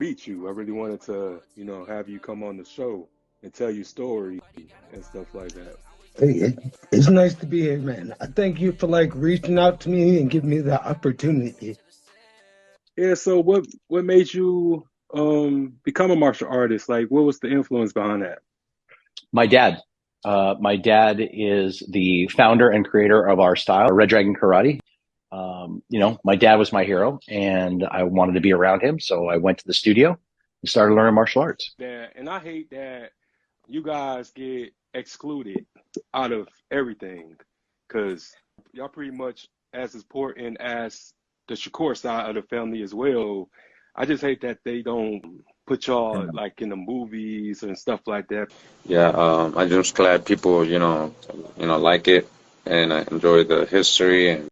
meet you. I really wanted to, have you come on the show and tell your story and stuff like that. Hey, it's nice to be here, man. I thank you for like reaching out to me and giving me the opportunity. Yeah, so what made you become a martial artist? Like what was the influence behind that? My dad. My dad is the founder and creator of our style, Red Dragon Karate. My dad was my hero, and I wanted to be around him, so I went to the studio and started learning martial arts. That and I hate that you guys get excluded out of everything because y'all pretty much as important as the Shakur side of the family as well. I just hate that they don't put y'all like in the movies and stuff like that. Yeah, I'm just glad people, like it and I enjoy the history and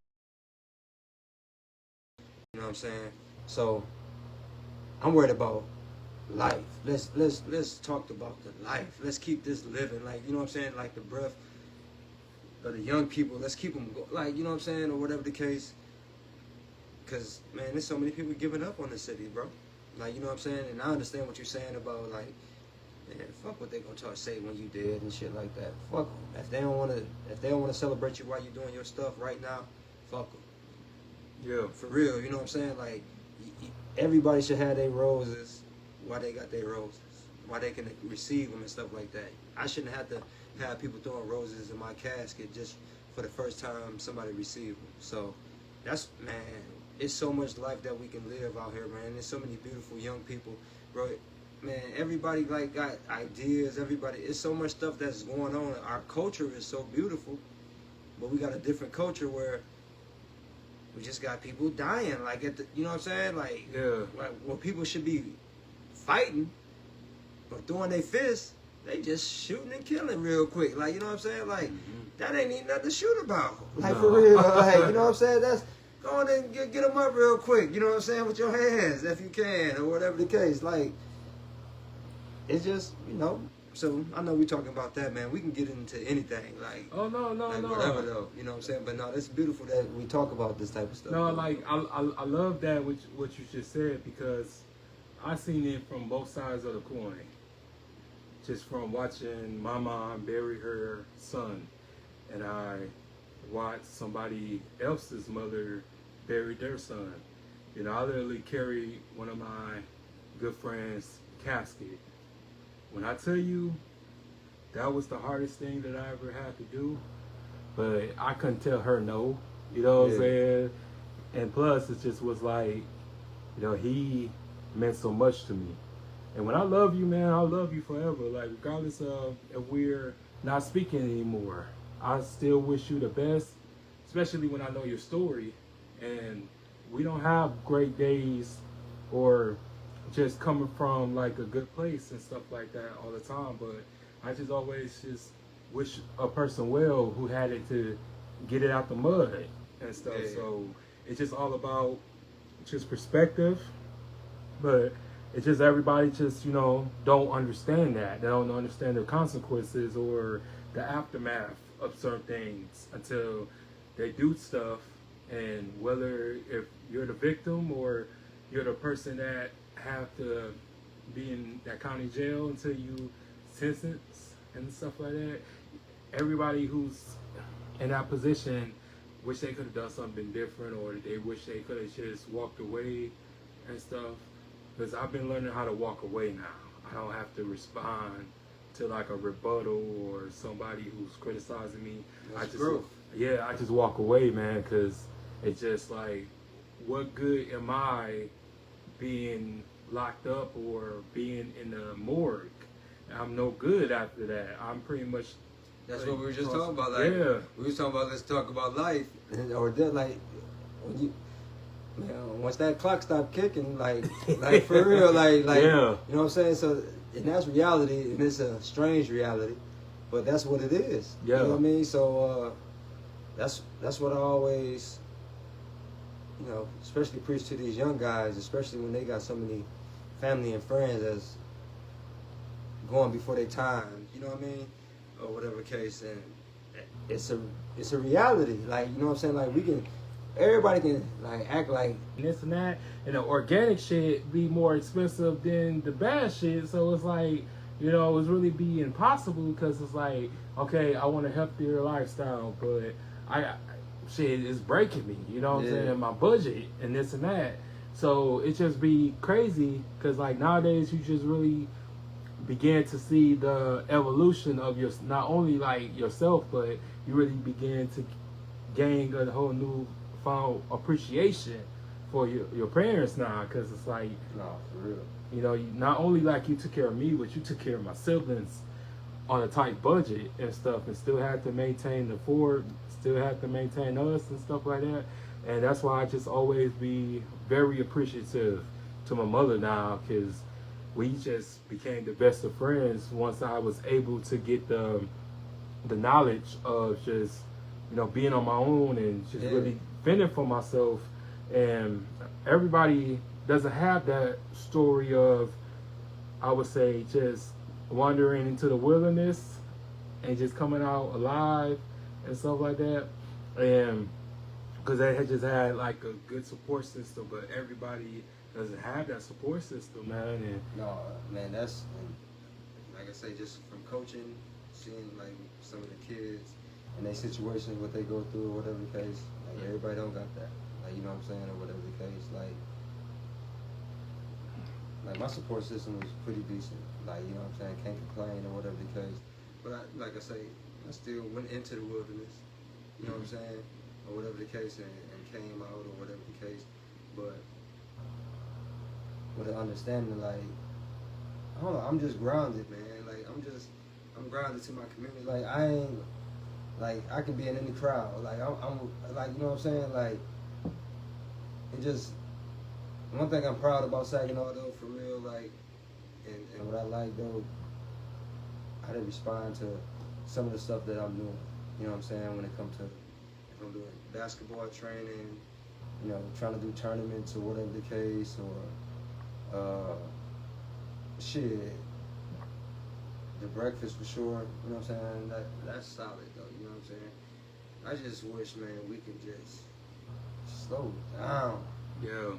You know what I'm saying? So I'm worried about life. Let's talk about the life. Let's keep this living. Like, you know what I'm saying? Like the breath of the young people. Let's keep them like, you know what I'm saying, or whatever the case. Cause man, there's so many people giving up on the city, bro. Like, you know what I'm saying? And I understand what you're saying about like, man, fuck what they gonna say when you dead and shit like that. Fuck 'em. If they don't wanna celebrate you while you're doing your stuff right now, fuck them. Yeah. For real, you know what I'm saying? Like, everybody should have their roses while they got their roses, while they can receive them and stuff like that. I shouldn't have to have people throwing roses in my casket just for the first time somebody received them. So, that's, man, it's so much life that we can live out here, man. There's so many beautiful young people, bro. Man, everybody, like, got ideas, everybody, it's so much stuff that's going on. Our culture is so beautiful, but we got a different culture where we just got people dying, like you know what I'm saying? Like when people should be fighting or throwing their fists, they just shooting and killing real quick. Like, you know what I'm saying? Like, that ain't even nothing to shoot about. Like, no. For real, like, you know what I'm saying? That's, go on and get them up real quick, you know what I'm saying, with your hands, if you can, or whatever the case. Like, it's just, so I know we're talking about that, man. We can get into anything, like, Oh no, no, like no. whatever though, you know what I'm saying? But no, it's beautiful that we talk about this type of stuff. No, like I love that what you just said because I seen it from both sides of the coin. Just from watching my mom bury her son, and I watched somebody else's mother bury their son. You know, I literally carried one of my good friends' casket. When I tell you that was the hardest thing that I ever had to do, but I couldn't tell her no. You know what I'm saying? And plus, it just was like, he meant so much to me. And when I love you, man, I'll love you forever. Like, regardless of if we're not speaking anymore, I still wish you the best, especially when I know your story. And we don't have great days or just coming from like a good place and stuff like that all the time. But I just always just wish a person well who had it to get it out the mud and stuff. Yeah. So it's just all about just perspective. But it's just everybody just, don't understand that. They don't understand the consequences or the aftermath of certain things until they do stuff. And whether if you're the victim or you're the person that have to be in that county jail until you sentence and stuff like that, everybody who's in that position wish they could have done something different or they wish they could have just walked away and stuff. Because I've been learning how to walk away now. I don't have to respond to like a rebuttal or somebody who's criticizing me. I just walk away, man, because it's just like, what good am I being locked up or being in the morgue? I'm no good after that. I'm pretty much. That's like, what we were just talking about. Like, yeah, we was talking about let's talk about life, or that like when you. Man, once that clock stopped kicking, like for real, like, yeah. You know what I'm saying? So, and that's reality, and it's a strange reality, but that's what it is. Yeah. You know what I mean? So, that's what I always, especially preach to these young guys, especially when they got so many family and friends that's going before their time. You know what I mean? Or whatever case, and it's a reality. Like, you know what I'm saying? Like, we can. everybody can like act like this and that, and the organic shit be more expensive than the bad shit. So it's like, you know, it's really be impossible because it's like, okay, I want a healthier lifestyle, but shit is breaking me. You know what I'm saying? My budget and this and that. So it just be crazy because like nowadays you just really begin to see the evolution of your, not only like yourself, but you really begin to gain a whole new found appreciation for your parents now, because it's like, no, for real. you know, not only like you took care of me, but you took care of my siblings on a tight budget and stuff, and still had to maintain the Ford, still had to maintain us and stuff like that. And that's why I just always be very appreciative to my mother now, because we just became the best of friends once I was able to get the knowledge of just, you know, being on my own and just really fending for myself. And everybody doesn't have that story of, I would say, just wandering into the wilderness and just coming out alive and stuff like that. And because they had just had like a good support system, but everybody doesn't have that support system, man. And no, man, that's, like I say, just from coaching, seeing like some of the kids and their situations, what they go through, or whatever the case. Like everybody don't got that. Like, you know what I'm saying, or whatever the case. Like my support system was pretty decent. Like, you know what I'm saying, can't complain or whatever the case. But like I say, I still went into the wilderness. You know what I'm saying, or whatever the case, and came out or whatever the case. But with an understanding, like, I don't know, I'm just grounded, man. Like, I'm grounded to my community. Like, I ain't, like, I can be in any crowd. Like, I'm like, you know what I'm saying? Like, it just, one thing I'm proud about Saginaw, though, for real, like, and what I like, though, how they respond to some of the stuff that I'm doing. You know what I'm saying? When it comes to, if I'm doing basketball training, you know, trying to do tournaments or whatever the case, or shit, the breakfast for sure. You know what I'm saying? That's solid though. You know what I'm saying? I just wish, man, we could just slow down. yeah,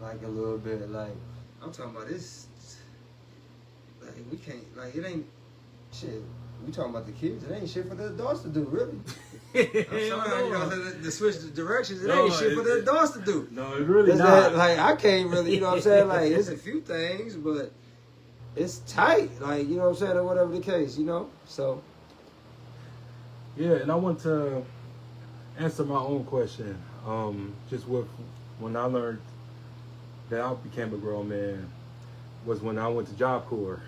Like a little bit. Like, I'm talking about this. Like, we can't. Like, it ain't shit. We talking about the kids. It ain't shit for the adults to do, really. I'm sorry, you know, to switch the directions. It ain't shit for the adults to do. No, it's really It's not. that, like, I can't really, you know what I'm saying? Like, it's a few things, but it's tight. Like, you know what I'm saying, or whatever the case, you know? So. Yeah, and I want to answer my own question. Just when I learned that I became a grown man was when I went to Job Corps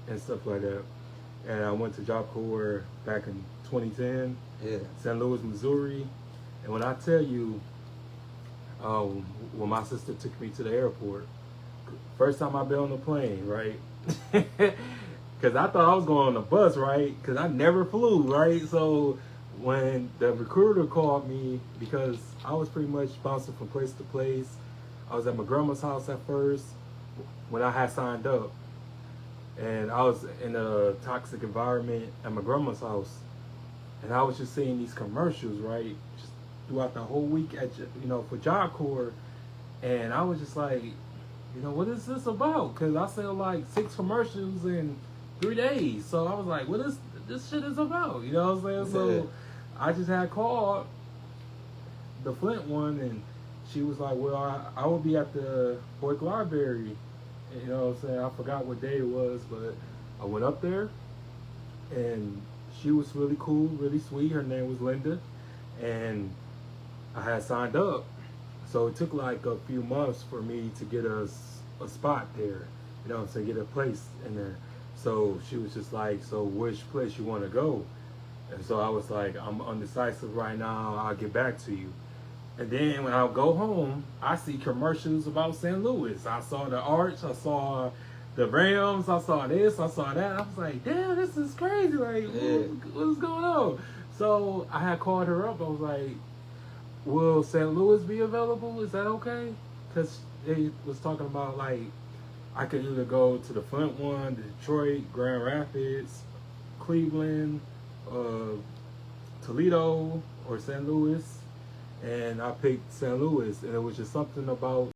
and stuff like that. And I went to Job Corps back in 2010, St. Louis, Missouri. And when I tell you, when my sister took me to the airport, first time I've been on the plane, right? Because I thought I was going on a bus, right? Because I never flew, right? So when the recruiter called me, because I was pretty much bouncing from place to place, I was at my grandma's house at first when I had signed up. And I was in a toxic environment at my grandma's house. And I was just seeing these commercials, right? Just throughout the whole week at, you know, for Job Corps. And I was just like, you know, what is this about? Because I saw like 6 commercials in 3 days. So I was like, what is this shit is about? You know what I'm saying? So I just had called the Flint one, and she was like, well, I will be at the Boyd Library. You know what I'm saying? I forgot what day it was, but I went up there, and she was really cool, really sweet. Her name was Linda, and I had signed up. So it took like a few months for me to get a spot there, you know, to get a place in there. So she was just like, so which place you want to go? And so I was like, I'm undecisive right now. I'll get back to you. And then when I go home, I see commercials about St. Louis. I saw the Arch, I saw the Rams, I saw this, I saw that. I was like, damn, this is crazy. Like, what's going on? So I had called her up. I was like, will St. Louis be available? Is that okay? Because they was talking about, like, I could either go to the Flint one, Detroit, Grand Rapids, Cleveland, Toledo, or St. Louis. and I picked St. Louis, and it was just something about